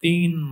3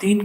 3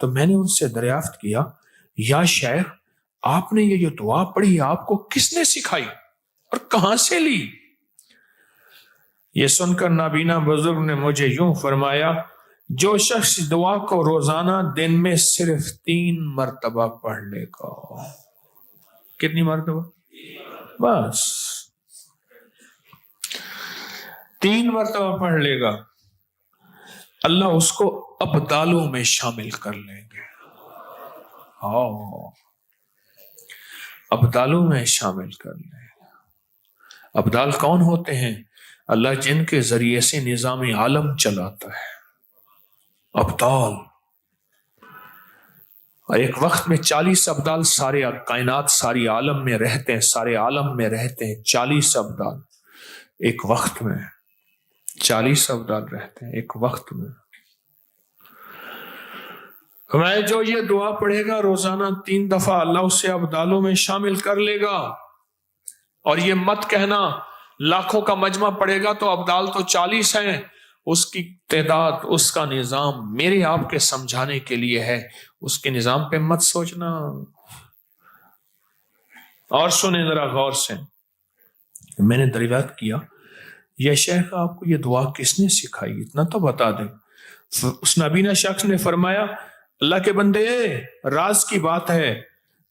تو میں نے ان سے دریافت کیا یا شیخ آپ نے یہ جو دعا پڑھی آپ کو کس نے سکھائی اور کہاں سے لی؟ یہ سن کر نابینا بزرگ نے مجھے یوں فرمایا جو شخص دعا کو روزانہ دن میں صرف 3 مرتبہ پڑھ لے گا. کتنی مرتبہ؟ بس 3 مرتبہ پڑھ لے گا اللہ اس کو ابدالوں میں شامل کر لیں گے. ابدالوں میں شامل کر لیں گے. ابدال کون ہوتے ہیں؟ اللہ جن کے ذریعے سے نظام عالم چلاتا ہے. ابدال. اور ایک وقت میں 40 ابدال سارے کائنات ساری عالم میں رہتے ہیں، سارے عالم میں رہتے ہیں 40 ابدال. ایک وقت میں 40 ابدال رہتے ہیں ایک وقت میں. میں جو یہ دعا پڑھے گا روزانہ 3 دفعہ اللہ اسے ابدالوں میں شامل کر لے گا. اور یہ مت کہنا لاکھوں کا مجمع پڑے گا تو ابدال تو 40 ہیں، اس کی تعداد اس کا نظام میرے آپ کے سمجھانے کے لیے ہے، اس کے نظام پہ مت سوچنا. اور سنیں ذرا غور سے. میں نے دریافت کیا یہ شیخ آپ کو یہ دعا کس نے سکھائی اتنا تو بتا دیں. اس نابینا شخص نے فرمایا اللہ کے بندے راز کی بات ہے،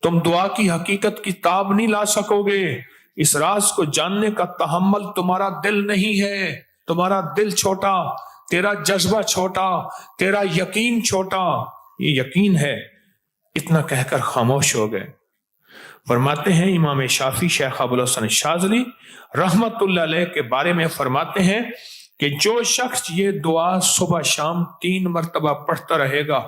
تم دعا کی حقیقت کی تاب نہیں لا سکو گے. اس راز کو جاننے کا تحمل تمہارا دل نہیں ہے. تمہارا دل چھوٹا، تیرا جذبہ چھوٹا، تیرا یقین چھوٹا. یہ یقین ہے. اتنا کہہ کر خاموش ہو گئے. فرماتے ہیں امام شافعی شیخ ابوالحسن شاذلی رحمت اللہ علیہ کے بارے میں فرماتے ہیں کہ جو شخص یہ دعا صبح شام 3 مرتبہ پڑھتا رہے گا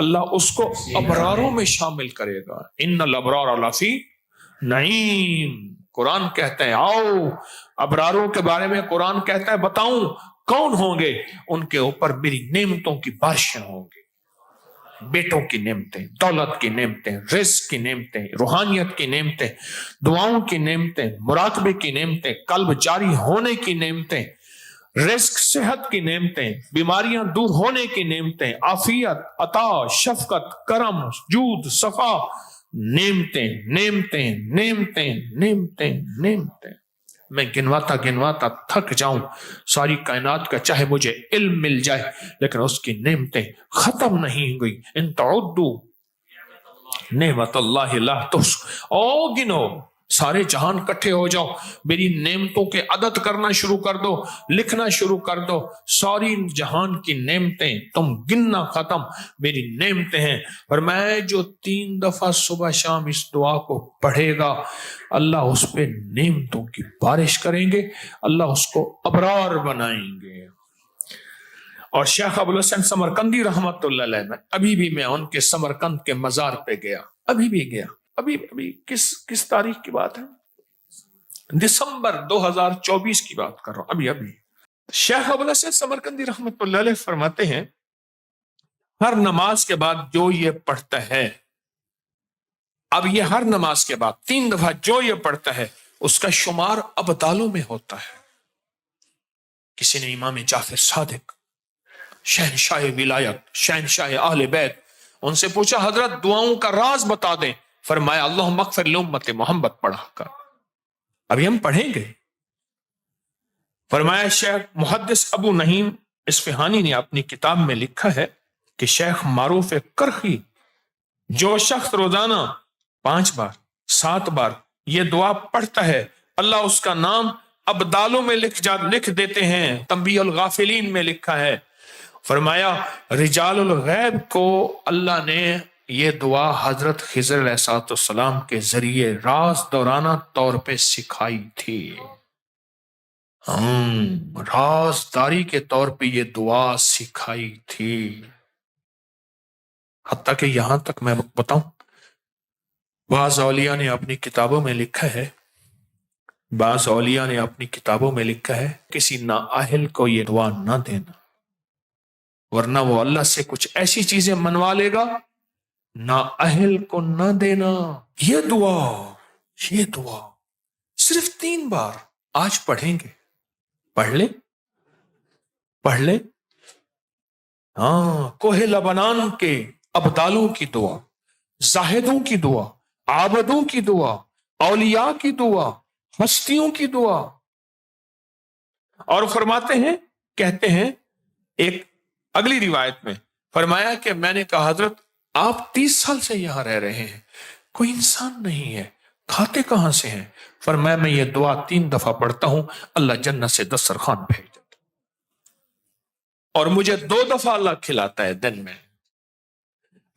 اللہ اس کو ابراروں میں شامل کرے گا. ان الابرار لفی نعیم. قرآن کہتا ہے آؤ ابراروں کے بارے میں قرآن کہتا ہے بتاؤں کون ہوں گے، ان کے اوپر میری نعمتوں کی بارشیں ہوں گی. بیٹوں کی نعمتیں، دولت کی نعمتیں، رزق کی نعمتیں، روحانیت کی نعمتیں، دعاؤں کی نعمتیں، مراقبے کی نعمتیں، قلب جاری ہونے کی نعمتیں، رزق صحت کی نعمتیں، بیماریاں دور ہونے کی نعمتیں، عافیت، عطا، شفقت، کرم، جود، صفا، نعمتیں نعمتیں نعمتیں نعمتیں نعمتیں. میں گنواتا تھک جاؤں ساری کائنات کا، چاہے مجھے علم مل جائے لیکن اس کی نعمتیں ختم نہیں ہوئی. ان تعدوا نعمت اللہ لا تحصوها. او گنو سارے جہان کٹھے ہو جاؤ میری نعمتوں کے عدد کرنا شروع کر دو، لکھنا شروع کر دو. ساری جہان کی نعمتیں تم گننا ختم میری نعمتیں ہیں. اور میں جو 3 دفعہ صبح شام اس دعا کو پڑھے گا اللہ اس پہ نعمتوں کی بارش کریں گے، اللہ اس کو ابرار بنائیں گے. اور شیخ ابوالحسن سمرقندی رحمت اللہ علیہ ابھی بھی میں ان کے سمرقند کے مزار پہ گیا، ابھی بھی گیا. ابھی کس تاریخ کی بات ہے؟ دسمبر 2024 کی بات کر رہا ہوں. ابھی شیخ ابوالحسن سمرقندی رحمت اللہ علیہ فرماتے ہیں ہر نماز کے بعد جو یہ پڑھتا ہے، اب یہ ہر نماز کے بعد 3 دفعہ جو یہ پڑھتا ہے اس کا شمار ابدالوں میں ہوتا ہے. کسی نے امام جعفر صادق شہنشاہ ولایت شہنشاہ اہل بیت ان سے پوچھا حضرت دعاؤں کا راز بتا دیں. فرمایا اللہم اغفر لامت محمد پڑھا کر. ابھی ہم پڑھیں گے. فرمایا شیخ محدث ابو نعیم اصفہانی نے اپنی کتاب میں لکھا ہے کہ شیخ معروف کرخی جو شخص روزانہ 5 بار 7 بار یہ دعا پڑھتا ہے اللہ اس کا نام ابدالوں میں لکھ دیتے ہیں. تنبیہ الغافلین میں لکھا ہے. فرمایا رجال الغیب کو اللہ نے یہ دعا حضرت خضر علیہ السلام کے ذریعے راز دورانہ طور پہ سکھائی تھی. رازداری کے طور پہ یہ دعا سکھائی تھی. حتیٰ کہ یہاں تک میں بتاؤں بعض اولیاء نے اپنی کتابوں میں لکھا ہے کسی نااہل کو یہ دعا نہ دینا ورنہ وہ اللہ سے کچھ ایسی چیزیں منوا لے گا. نااہل کو نہ دینا. یہ دعا صرف 3 بار آج پڑھیں گے. پڑھ لے. کوہ لبنان کے ابدالوں کی دعا، زاہدوں کی دعا، عابدوں کی دعا، اولیاء کی دعا، ہستیوں کی دعا. اور فرماتے ہیں، کہتے ہیں ایک اگلی روایت میں فرمایا کہ میں نے کہا حضرت آپ 30 سال سے یہاں رہ رہے ہیں، کوئی انسان نہیں ہے، کھاتے کہاں سے ہیں؟ فرمایا میں یہ دعا 3 دفعہ پڑھتا ہوں، اللہ جنت سے دسترخوان بھیج دیتا، اور مجھے 2 دفعہ اللہ کھلاتا ہے دن میں.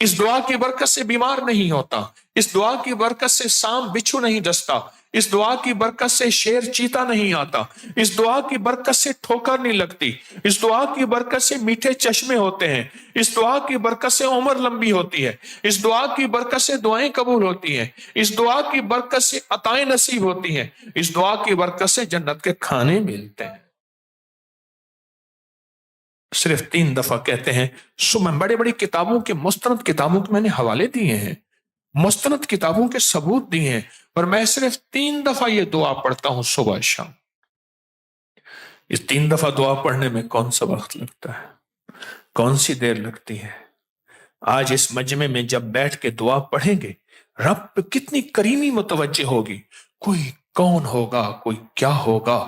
اس دعا کی برکت سے بیمار نہیں ہوتا، اس دعا کی برکت سے سام بچھو نہیں ڈستا، اس دعا کی برکت سے شیر چیتا نہیں آتا، اس دعا کی برکت سے ٹھوکر نہیں لگتی، اس دعا کی برکت سے میٹھے چشمے ہوتے ہیں، اس دعا کی برکت سے عمر لمبی ہوتی ہے، اس دعا کی برکت سے دعائیں قبول ہوتی ہیں، اس دعا کی برکت سے عطائیں نصیب ہوتی ہیں، اس دعا کی برکت سے جنت کے کھانے ملتے ہیں. صرف 3 دفعہ کہتے ہیں. میں بڑے بڑی کتابوں کے، مستند کتابوں کے میں نے حوالے دیے ہیں، مستند کتابوں کے ثبوت دیے ہیں، اور میں صرف 3 دفعہ یہ دعا پڑھتا ہوں صبح شام. اس 3 دفعہ دعا پڑھنے میں کون سا وقت لگتا ہے، کون سی دیر لگتی ہے؟ آج اس مجمع میں جب بیٹھ کے دعا پڑھیں گے، رب پہ کتنی کریمی متوجہ ہوگی. کوئی کون ہوگا، کوئی کیا ہوگا،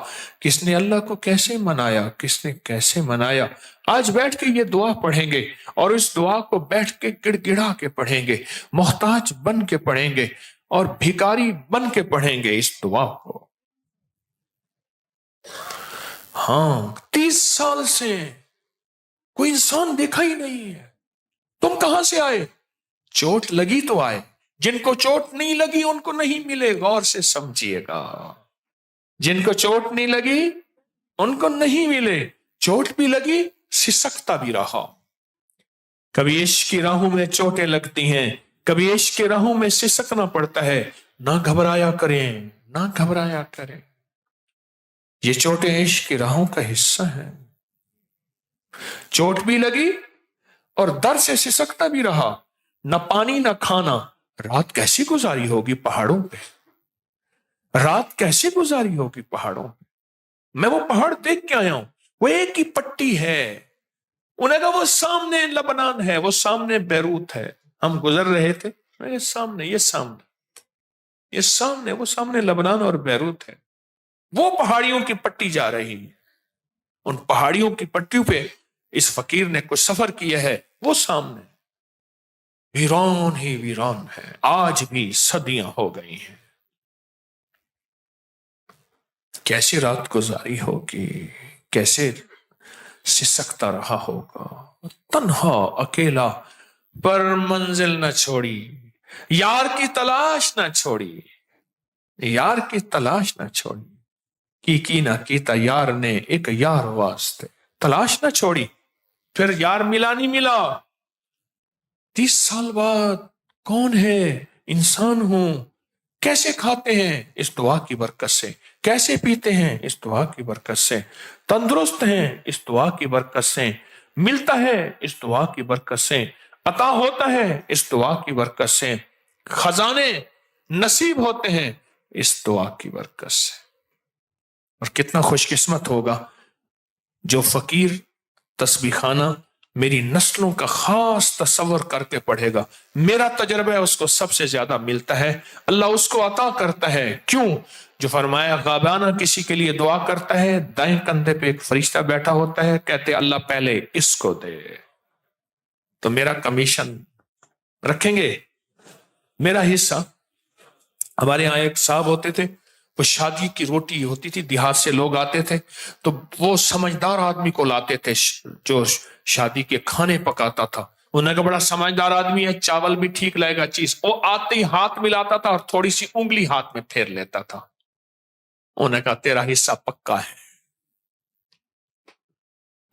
کس نے اللہ کو کیسے منایا، کس نے کیسے منایا. آج بیٹھ کے یہ دعا پڑھیں گے، اور اس دعا کو بیٹھ کے گڑ گڑا کے پڑھیں گے، محتاج بن کے پڑھیں گے، اور بھکاری بن کے پڑھیں گے اس دعا کو. ہاں 30 سال سے کوئی انسان دیکھا ہی نہیں ہے. تم کہاں سے آئے؟ چوٹ لگی تو آئے، جن کو چوٹ نہیں لگی ان کو نہیں ملے. غور سے سمجھیے گا، جن کو چوٹ نہیں لگی ان کو نہیں ملے. چوٹ بھی لگی، سسکتا بھی رہا. کبھی عشق کی راہوں میں چوٹیں لگتی ہیں، کبھی عشق کی راہوں میں سسکنا پڑتا ہے. نہ گھبرایا کریں، نہ گھبرایا کریں، یہ چوٹیں عشق کی راہوں کا حصہ ہیں. چوٹ بھی لگی اور در سے سسکتا بھی رہا. نہ پانی نہ کھانا. رات کیسی گزاری ہوگی پہاڑوں پہ، رات کیسی گزاری ہوگی پہاڑوں پہ. میں وہ پہاڑ دیکھ کے آیا ہوں، وہ ایک ہی پٹی ہے. انہیں کہا وہ سامنے لبنان ہے، وہ سامنے بیروت ہے. ہم گزر رہے تھے، یہ سامنے، یہ سامنے، یہ سامنے، وہ سامنے لبنان اور بیروت ہے. وہ پہاڑیوں کی پٹی جا رہی ہے، ان پہاڑیوں کی پٹیوں پہ اس فقیر نے کچھ سفر کیا ہے. وہ سامنے ویران ہی ویران ہے، آج بھی صدیاں ہو گئی ہیں. کیسی رات گزاری ہوگی، کیسے سسکتا رہا ہوگا. تنہا اکیلا پر منزل نہ چھوڑی، یار کی تلاش نہ چھوڑی، یار کی تلاش نہ چھوڑی. کی نہ کیتا یار نے ایک یار واسطے، تلاش نہ چھوڑی. پھر یار ملا نہیں ملا. 30 سال بعد کون ہے؟ انسان ہوں. کیسے کھاتے ہیں؟ اس دعا کی برکت سے. کیسے پیتے ہیں؟ اس دعا کی برکت سے. تندرست ہیں اس دعا کی برکت سے. ملتا ہے اس دعا کی برکت سے. عطا ہوتا ہے اس دعا کی برکت سے. خزانے نصیب ہوتے ہیں اس دعا کی برکت سے. اور کتنا خوش قسمت ہوگا جو فقیر تسبیح خانہ میری نسلوں کا خاص تصور کر کے پڑھے گا. میرا تجربہ ہے اس کو سب سے زیادہ ملتا ہے، اللہ اس کو عطا کرتا ہے. کیوں؟ جو فرمایا غابانہ کسی کے لیے دعا کرتا ہے، دائیں کندھے پہ ایک فرشتہ بیٹھا ہوتا ہے، کہتے اللہ پہلے اس کو دے. تو میرا کمیشن رکھیں گے، میرا حصہ. ہمارے یہاں ایک صاحب ہوتے تھے، وہ شادی کی روٹی ہوتی تھی، دیہات سے لوگ آتے تھے تو وہ سمجھدار آدمی کو لاتے تھے جو شادی کے کھانے پکاتا تھا. انہیں کا بڑا سمجھدار آدمی ہے، چاول بھی ٹھیک لائے گا چیز. وہ آتے ہی ہاتھ ملاتا تھا اور تھوڑی سی انگلی ہاتھ میں پھیر لیتا تھا. انہیں کہا تیرا حصہ پکا ہے.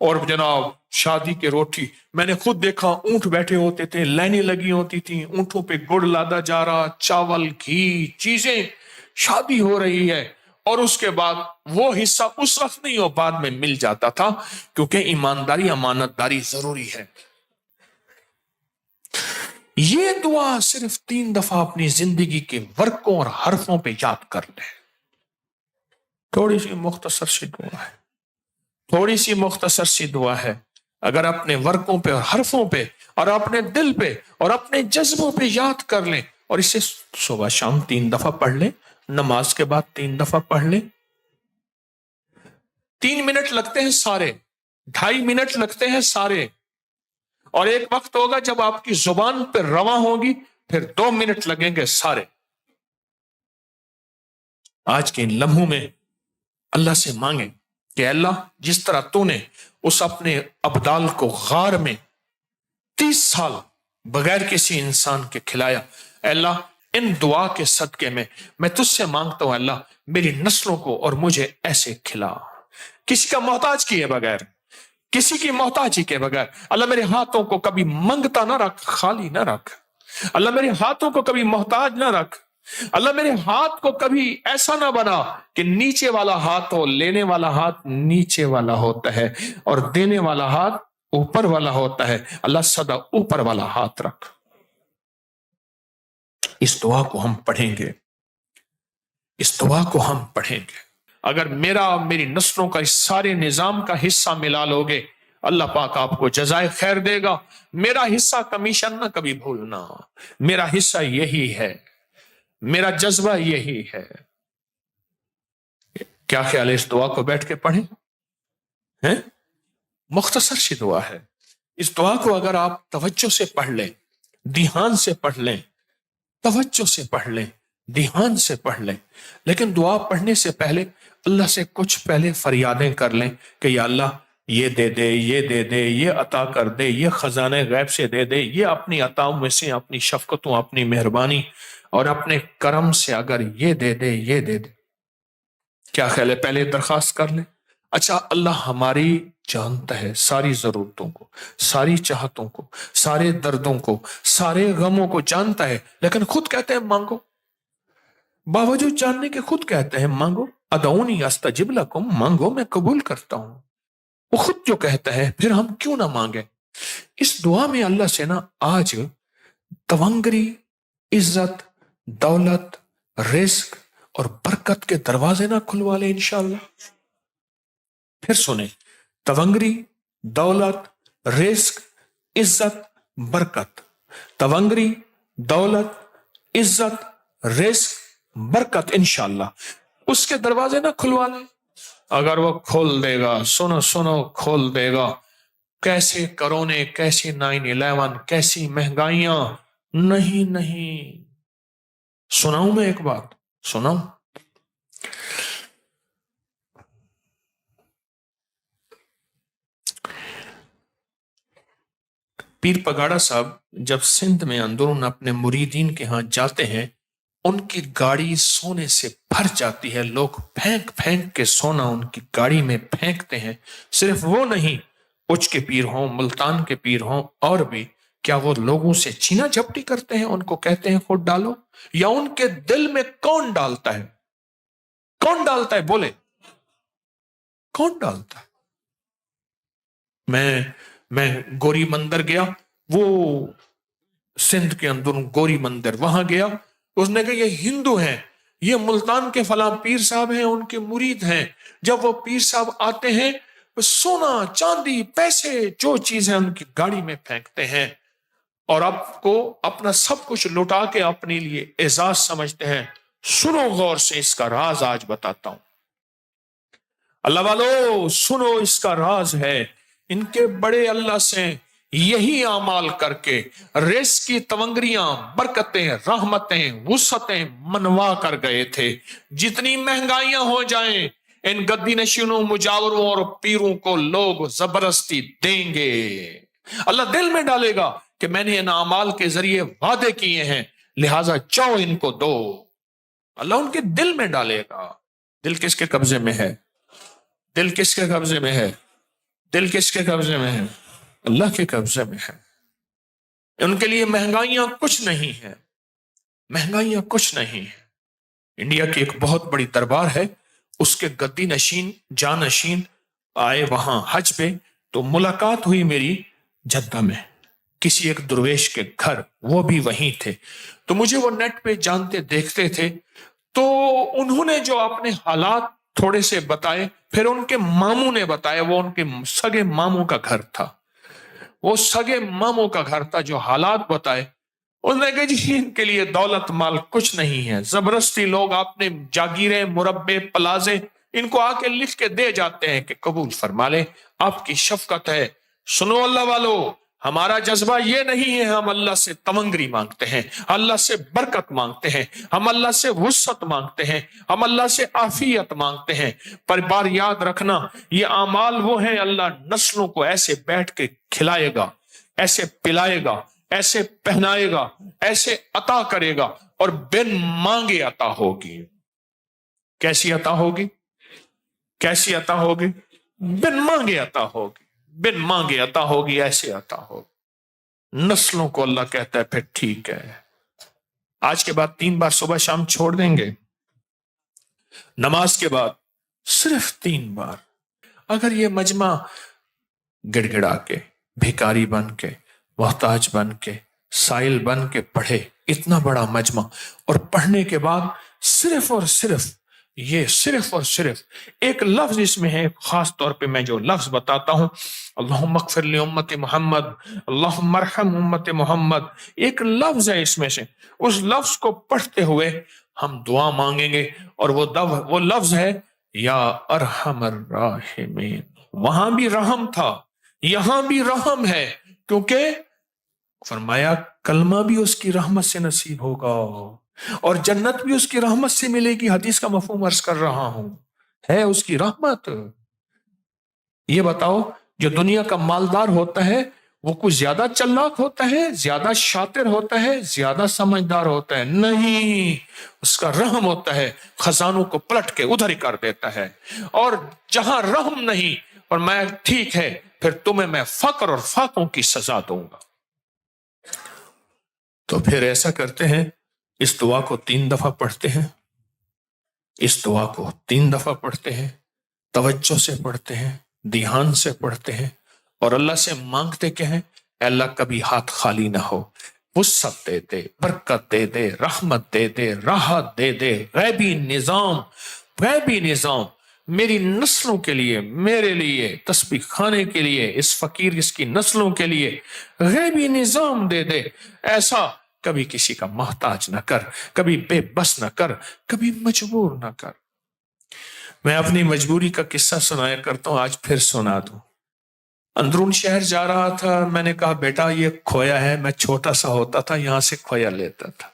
اور جناب شادی کے روٹی میں نے خود دیکھا، اونٹ بیٹھے ہوتے تھے، لائنیں لگی ہوتی تھی، اونٹوں پہ گڑ لادا جا رہا، چاول گھی چیزیں، شادی ہو رہی ہے. اور اس کے بعد وہ حصہ اس وقت نہیں، وہ بعد میں مل جاتا تھا، کیونکہ ایمانداری امانت داری ضروری ہے. یہ دعا صرف 3 دفعہ اپنی زندگی کے ورقوں اور حرفوں پہ یاد کر لیں. تھوڑی سی مختصر سی دعا ہے، تھوڑی سی مختصر سی دعا ہے. اگر اپنے ورقوں پہ اور حرفوں پہ اور اپنے دل پہ اور اپنے جذبوں پہ یاد کر لیں اور اسے صبح شام 3 دفعہ پڑھ لیں، نماز کے بعد 3 دفعہ پڑھ لیں. 3 منٹ لگتے ہیں سارے، 2.5 منٹ لگتے ہیں سارے، اور ایک وقت ہوگا جب آپ کی زبان پہ رواں ہوگی، پھر 2 منٹ لگیں گے سارے. آج کے ان لمحوں میں اللہ سے مانگیں کہ اللہ جس طرح تو نے اس اپنے ابدال کو غار میں 30 سال بغیر کسی انسان کے کھلایا، اے اللہ ان دعا کے صدقے میں تجھ سے مانگتا ہوں اللہ میری نسلوں کو اور مجھے ایسے کھلا، کسی کا محتاج کیے بغیر، کسی کی محتاجی کے بغیر. اللہ میرے ہاتھوں کو کبھی منگتا نہ رکھ، خالی نہ رکھ. اللہ میرے ہاتھوں کو کبھی محتاج نہ رکھ. اللہ میرے ہاتھ کو کبھی ایسا نہ بنا کہ نیچے والا ہاتھ ہو، لینے والا ہاتھ نیچے والا ہوتا ہے اور دینے والا ہاتھ اوپر والا ہوتا ہے. اللہ سدا اوپر والا ہاتھ رکھ. اس دعا کو ہم پڑھیں گے، اس دعا کو ہم پڑھیں گے. اگر میرا اور میری نسلوں کا اس سارے نظام کا حصہ ملا لوگے، اللہ پاک آپ کو جزائے خیر دے گا. میرا حصہ کمیشن نہ کبھی بھولنا، میرا حصہ یہی ہے، میرا جذبہ یہی ہے. کیا خیال ہے اس دعا کو بیٹھ کے پڑھیں؟ ہیں؟ مختصر سی دعا ہے. اس دعا کو اگر آپ توجہ سے پڑھ لیں، دھیان سے پڑھ لیں، توجہ سے پڑھ لیں، دھیان سے پڑھ لیں، لیکن دعا پڑھنے سے پہلے اللہ سے کچھ پہلے فریادیں کر لیں کہ یا اللہ یہ دے دے، یہ دے دے، یہ عطا کر دے، یہ خزانہ غیب سے دے دے، یہ اپنی عطاؤں میں سے اپنی شفقتوں، اپنی مہربانی اور اپنے کرم سے اگر یہ دے دے، یہ دے دے. کیا خیال ہے پہلے درخواست کر لیں؟ اچھا اللہ ہماری جانتا ہے ساری ضرورتوں کو، ساری چاہتوں کو، سارے دردوں کو، سارے غموں کو جانتا ہے، لیکن خود کہتے ہیں مانگو. باوجود جاننے کے خود کہتے ہیں مانگو. ادعونی استجب لکم، مانگو میں قبول کرتا ہوں. وہ خود جو کہتا ہے پھر ہم کیوں نہ مانگیں؟ اس دعا میں اللہ سے نا آج تونگری، عزت، دولت، رزق اور برکت کے دروازے نہ کھلوا لیں انشاءاللہ. پھر سنیں، تونگری، دولت، رزق، عزت، برکت. تونگری، دولت، عزت، رزق، برکت انشاءاللہ اس کے دروازے نہ کھلوا لیں. اگر وہ کھول دے گا، سنو سنو، کھول دے گا. کیسے کرونے، کیسے 9/11، کیسی مہنگائیاں. نہیں. سناؤں میں ایک بات، سناؤں. پیر پگاڑا صاحب جب سندھ میں اندرون اپنے مریدین کے ہاں جاتے ہیں، ان کی گاڑی سونے سے بھر جاتی ہے. لوگ پھینک پھینک کے سونا ان کی گاڑی میں پھینکتے ہیں. صرف وہ نہیں، اچ کے پیر ہوں، ملتان کے پیر ہوں، اور بھی. کیا وہ لوگوں سے چینا جھپٹی کرتے ہیں، ان کو کہتے ہیں خود ڈالو؟ یا ان کے دل میں کون ڈالتا ہے؟ کون ڈالتا ہے بولے؟ کون ڈالتا ہے؟ میں گوری مندر گیا، وہ سندھ کے اندر گوری مندر، وہاں گیا. اس نے کہا یہ ہندو ہیں، یہ ملتان کے فلاں پیر صاحب ہیں، ان کے مرید ہیں. جب وہ پیر صاحب آتے ہیں، سونا، چاندی، پیسے، جو چیزیں ان کی گاڑی میں پھینکتے ہیں اور آپ کو اپنا سب کچھ لٹا کے اپنے لیے اعزاز سمجھتے ہیں. سنو غور سے، اس کا راز آج بتاتا ہوں. اللہ والو سنو، اس کا راز ہے. ان کے بڑے اللہ سے یہی اعمال کر کے رزق کی تونگریاں، برکتیں، رحمتیں، وسعتیں منوا کر گئے تھے. جتنی مہنگائیاں ہو جائیں، ان گدی نشینوں، مجاوروں اور پیروں کو لوگ زبردستی دیں گے. اللہ دل میں ڈالے گا کہ میں نے ان اعمال کے ذریعے وعدے کیے ہیں، لہذا جاؤ ان کو دو. اللہ ان کے دل میں ڈالے گا. دل کس کے قبضے میں ہے؟ دل کس کے قبضے میں ہے؟ دل کس کے قبضے میں ہے؟ اللہ کے قبضے میں ہے. ان کے لیے مہنگائیاں کچھ نہیں ہے، مہنگائیاں کچھ نہیں ہے. انڈیا کی ایک بہت بڑی دربار ہے، اس کے گدی نشین، جانشین آئے وہاں حج پہ، تو ملاقات ہوئی میری جدہ میں کسی ایک درویش کے گھر، وہ بھی وہیں تھے. تو مجھے وہ نیٹ پہ جانتے دیکھتے تھے، تو انہوں نے جو اپنے حالات تھوڑے سے بتائے، پھر ان کے ماموں نے بتایا، وہ ان کے سگے ماموں کا گھر تھا. وہ سگے ماموں کا گھر تھا جو حالات بتائے. انہوں نے کہا جی ان کے لیے دولت مال کچھ نہیں ہے, زبردستی لوگ اپنے جاگیریں مربے پلازے ان کو آ کے لکھ کے دے جاتے ہیں کہ قبول فرما لیں, آپ کی شفقت ہے. سنو اللہ والو, ہمارا جذبہ یہ نہیں ہے ہم اللہ سے تمنگری مانگتے ہیں, اللہ سے برکت مانگتے ہیں, ہم اللہ سے وسعت مانگتے ہیں, ہم اللہ سے عافیت مانگتے ہیں. پر بار یاد رکھنا یہ اعمال وہ ہیں اللہ نسلوں کو ایسے بیٹھ کے کھلائے گا, ایسے پلائے گا, ایسے پہنائے گا, ایسے عطا کرے گا, اور بن مانگے عطا ہوگی. کیسی عطا ہوگی؟ کیسی عطا ہوگی؟ بن مانگے عطا ہوگی, بن مانگے عطا ہوگی, ایسے عطا ہوگی. نسلوں کو اللہ کہتا ہے پھر ٹھیک ہے, آج کے بعد 3 بار صبح شام چھوڑ دیں گے, نماز کے بعد صرف 3 بار. اگر یہ مجمع گڑ گڑا کے, بھیکاری بن کے, محتاج بن کے, سائل بن کے پڑھے, اتنا بڑا مجمع, اور پڑھنے کے بعد صرف اور صرف ایک لفظ اس میں ہے, خاص طور پہ میں جو لفظ بتاتا ہوں, اللہم اغفر لی امت محمد, اللہم ارحم امت محمد, ایک لفظ ہے اس میں سے. اس لفظ کو پڑھتے ہوئے ہم دعا مانگیں گے, اور وہ لفظ ہے یا ارحم الراحمین. وہاں بھی رحم تھا, یہاں بھی رحم ہے, کیونکہ فرمایا کلمہ بھی اس کی رحمت سے نصیب ہوگا اور جنت بھی اس کی رحمت سے ملے گی. حدیث کا مفہوم عرض کر رہا ہوں, ہے اس کی رحمت. یہ بتاؤ جو دنیا کا مالدار ہوتا ہے وہ کچھ زیادہ چلاک ہوتا ہے, زیادہ شاطر ہوتا ہے, زیادہ سمجھدار ہوتا ہے؟ نہیں, اس کا رحم ہوتا ہے, خزانوں کو پلٹ کے ادھر ہی کر دیتا ہے. اور جہاں رحم نہیں, اور میں ٹھیک ہے پھر تمہیں میں فقر اور فاقوں کی سزا دوں گا. تو پھر ایسا کرتے ہیں, اس دعا کو 3 دفعہ پڑھتے ہیں, اس دعا کو 3 دفعہ پڑھتے ہیں, توجہ سے پڑھتے ہیں, دھیان سے پڑھتے ہیں, اور اللہ سے مانگتے کہ ہیں اے اللہ کبھی ہاتھ خالی نہ ہو, وسعت دے دے, برکت دے دے, رحمت دے دے, راحت دے دے, غیبی نظام میری نسلوں کے لیے, میرے لیے, تسبیح خانے کے لیے, اس فقیر اس کی نسلوں کے لیے غیبی نظام دے دے. ایسا کبھی کسی کا محتاج نہ کر, کبھی بے بس نہ کر, کبھی مجبور نہ کر. میں اپنی مجبوری کا قصہ سنایا کرتا ہوں, آج پھر سنا دوں. اندرون شہر جا رہا تھا, میں نے کہا بیٹا یہ کھویا ہے, میں چھوٹا سا ہوتا تھا یہاں سے کھویا لیتا تھا,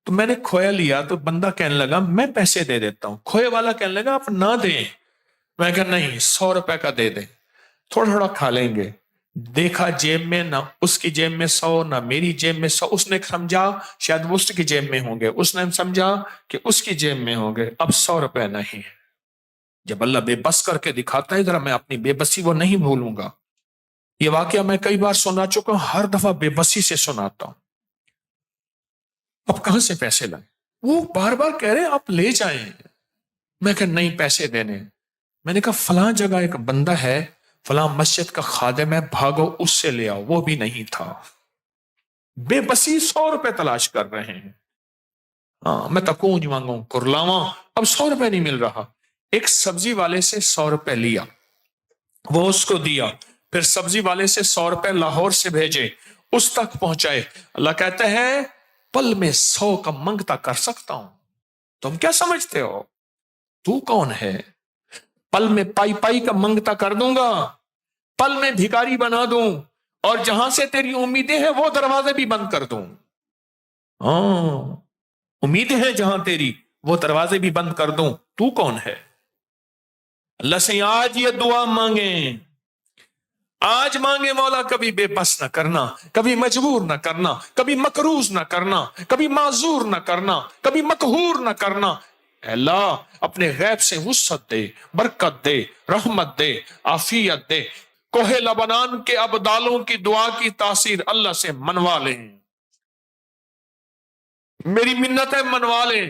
تو میں نے کھویا لیا, تو بندہ کہنے لگا میں پیسے دے دیتا ہوں. کھوئے والا کہنے لگا آپ نہ دیں. میں کہا نہیں 100 روپے کا دے دیں, تھوڑا تھوڑا کھا لیں گے. دیکھا جیب میں نہ اس کی جیب میں 100 نہ میری جیب میں 100. اس نے سمجھا شاید وہ اس کی جیب میں ہوں گے, اس نے سمجھا کہ اس کی جیب میں ہوں گے. اب 100 روپے نہیں. جب اللہ بے بس کر کے دکھاتا ہے ذرا میں اپنی بے بسی وہ نہیں بھولوں گا. یہ واقعہ میں کئی بار سنا چکا ہوں, ہر دفعہ بے بسی سے سناتا ہوں. اب کہاں سے پیسے لائیں؟ وہ بار بار کہہ رہے آپ لے جائیں. میں کہ نہیں پیسے دینے. میں نے کہا فلاں جگہ ایک بندہ ہے, فلاں مسجد کا خادم ہے, بھاگو اس سے لے آؤ. وہ بھی نہیں تھا. بے بسی 100 روپے تلاش کر رہے ہیں. ہاں میں تکونج مانگوں کرلاواں, اب 100 روپے نہیں مل رہا. ایک سبزی والے سے 100 روپے لیا, وہ اس کو دیا, پھر سبزی والے سے 100 روپے لاہور سے بھیجے, اس تک پہنچائے. اللہ کہتے ہیں پل میں 100 کا منگتا کر سکتا ہوں. تم کیا سمجھتے ہو تو کون ہے؟ پل میں پائی پائی کا منگتا کر دوں گا, پل میں بھکاری بنا دوں, اور جہاں سے تیری امیدیں ہیں وہ دروازے بھی بند کر دوں. ہاں امیدیں ہیں جہاں تیری وہ دروازے بھی بند کر دوں. تو کون ہے؟ اللہ سے آج یہ دعا مانگیں, آج مانگے مولا کبھی بے بس نہ کرنا, کبھی مجبور نہ کرنا, کبھی مکروز نہ کرنا, کبھی معذور نہ کرنا, کبھی مقہور نہ کرنا. اے اللہ اپنے غیب سے وسعت دے, برکت دے, رحمت دے, عافیت دے. کوہ لبنان کے ابدالوں کی دعا کی تاثیر اللہ سے منوا لیں. میری منت ہے منوا لیں,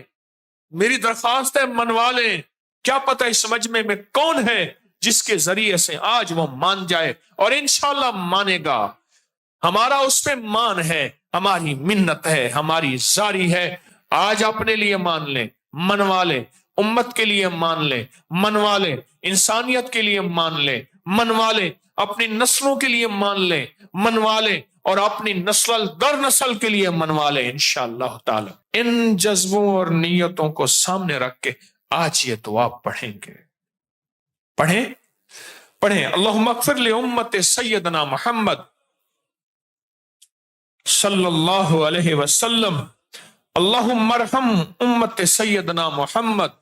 میری درخواست ہے منوا لیں. کیا پتہ اس مجمع میں کون ہے جس کے ذریعے سے آج وہ مان جائے, اور انشاءاللہ مانے گا. ہمارا اس پہ مان ہے, ہماری منت ہے, ہماری زاری ہے. آج اپنے لیے مان لیں, منوا لیں, امت کے لیے مان لیں, منوا لیں, انسانیت کے لیے مان لیں, منوا لیں. اپنی نسلوں کے لیے مان لیں، منوا لیں، اور اپنی نسل در نسل کے لیے منوا لیں انشاءاللہ تعالی۔ ان جذبوں اور نیتوں کو سامنے رکھ کے آج یہ دعا پڑھیں گے۔ پڑھیں اللہم اغفر لامت سیدنا محمد صلی اللہ علیہ وسلم، اللہم ارحم امت سیدنا محمد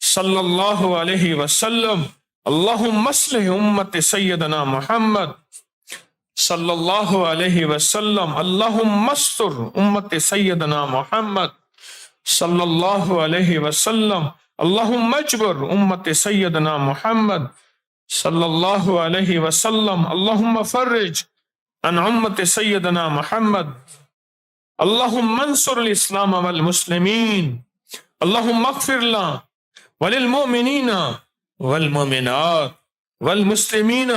صلی اللہ علیہ وسلم، اللہم اصلح امت سیدنا محمد صلی اللہ علیہ وسلم، اللہم استر امت سیدنا محمد صلی اللہ علیہ وسلم، اللہم اجبر امت سیدنا محمد صلی اللہ علیہ وسلم، اللہم فرج عن امت سیدنا محمد، اللہم انصر الاسلام والمسلمین، اللہم اغفر لنا وللمؤمنین والمؤمنات والمسلمین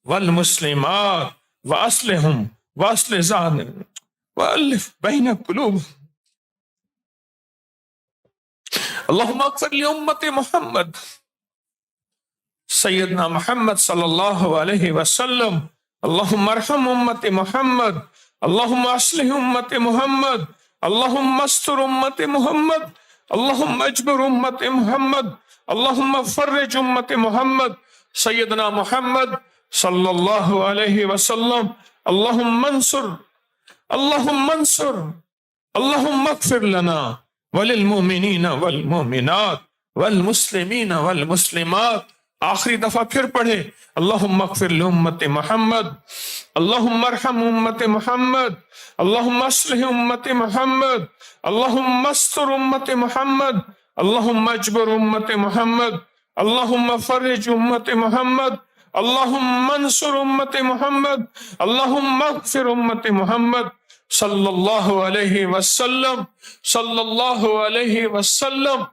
والمسلمات واصلحهم واصلح ذاتهم والف بین قلوبهم۔ اللہم اغفر لامت محمد سیدنا محمد صلی اللہ علیہ وسلم، اللہم ارحم امت محمد، اللہم اصلح امت محمد، اللہم استر امت محمد، اللہم اجبر امت محمد، اللہم فرج امت محمد سیدنا محمد صلی اللہ علیہ وسلم، اللہم انصر، اللہم انصر، اللہم اغفر لنا وللمؤمنین والمؤمنات والمسلمین والمسلمات۔ آخری دفعہ پھر پڑھے اللہم اغفر لامت محمد، اللہم ارحم امت محمد، اللہم اصلح امت محمد، اللہم استر امت محمد، اللہم اجبر امت محمد، اللہم فرج امت محمد، اللہم انصر امت محمد، اللہم اغفر امت محمد صلی اللہ علیہ وسلم، صلی اللہ علیہ وسلم،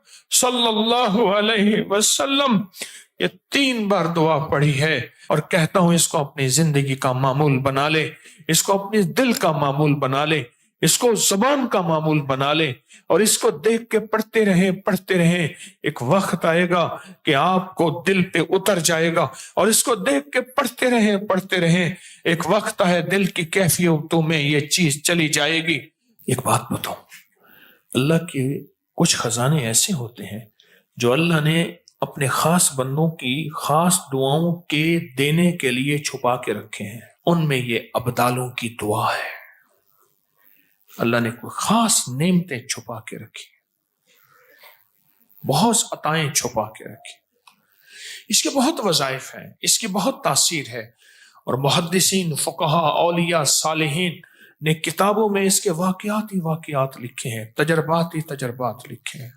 صلی اللہ علیہ وسلم۔ یہ 3 بار دعا پڑھی ہے، اور کہتا ہوں اس کو اپنی زندگی کا معمول بنا لے، اس کو اپنے دل کا معمول بنا لے، اس کو زبان کا معمول بنا لے، اور اس کو دیکھ کے پڑھتے رہیں۔ ایک وقت آئے گا کہ آپ کو دل پہ اتر جائے گا، اور اس کو دیکھ کے پڑھتے رہیں۔ ایک وقت ہے دل کی کیفیتوں میں یہ چیز چلی جائے گی۔ ایک بات بتاؤں، اللہ کے کچھ خزانے ایسے ہوتے ہیں جو اللہ نے اپنے خاص بندوں کی خاص دعاؤں کے دینے کے لیے چھپا کے رکھے ہیں۔ ان میں یہ ابدالوں کی دعا ہے۔ اللہ نے کوئی خاص نعمتیں چھپا کے رکھی، بہت عطائیں چھپا کے رکھی۔ اس کے بہت وظائف ہیں، اس کی بہت تاثیر ہے، اور محدثین، فقہاء، اولیاء، صالحین نے کتابوں میں اس کے واقعات ہی واقعات لکھے ہیں، تجربات ہی تجربات لکھے ہیں۔